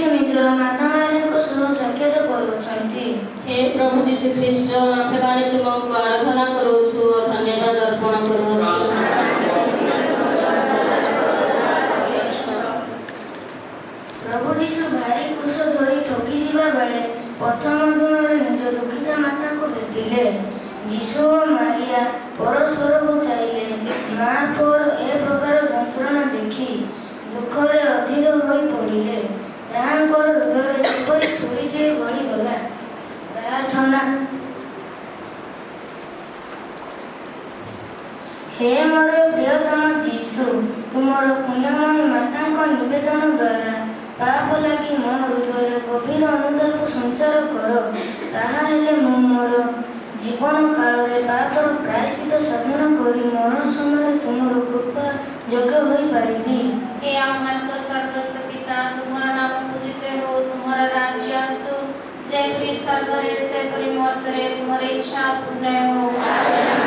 ଯୀଶୁ ନିଜର ମାତା ମାରିୟାଙ୍କ ସହ ସାକ୍ଷାତ କରୁଛନ୍ତି। हे प्रभु जीशु ख्रीष्ट आम्भेମାନେ ତୁମକୁ ଆରାଧନା କରୁଛୁ ଓ ଧନ୍ୟବାଦ ଅର୍ପଣ କରୁଛୁ। ପ୍ରଭୁ ଯୀଶୁ ଭାରି କ୍ରୁଶ ଧରି ଥକିଯିବା ବେଳେ ପ୍ରଥମ ଦିନରେ ନିଜ ଦୁଃଖିତା ମାତାଙ୍କୁ ଭେଟିଲେ। ଯୀଶୁ ଓ ମାରିଆ ପରସ୍ପରକୁ ଚାହିଁଲେ। ମା ପୁଅର ଏ ପ୍ରକାର ଯନ୍ତ୍ରଣା ଦେଖି ଦୁଃଖରେ ଅଧୀର ହୋଇ ପଡ଼ିଲେ। ତାହାଙ୍କର ହୃଦୟରେ ଯେପରି ଛୁରୀଟିଏ ଗଳିଗଲା। ପ୍ରାର୍ଥନା। ହେ ମୋର ପ୍ରିୟତମ ଯୀଶୁ, ତୁମର ପୁଣ୍ୟମୟୀ ମାତାଙ୍କ ନିବେଦନ ଦ୍ୱାରା ପାପ ଲାଗି ମୋ ହୃଦୟରେ ଗଭୀର ଅନୁତାପ ସଞ୍ଚାର କର। ତାହା ହେଲେ ମୁଁ ମୋର ଜୀବନ କାଳରେ ପାପର ପ୍ରାୟଶ୍ଚିତ ସାଧନ କରି ମରଣ ସମୟରେ ତୁମର କୃପା ଯୋଗ୍ୟ ହୋଇପାରିବି। हे आम्हांक स्वर्गस्थ पिता, तुम्हारा नाम पूजित हो, तुम्हारा राज्य आसो, जैसे स्वर्ग रे से परी मर्त्य रे तुम्हारी इच्छा पूर्ण हो।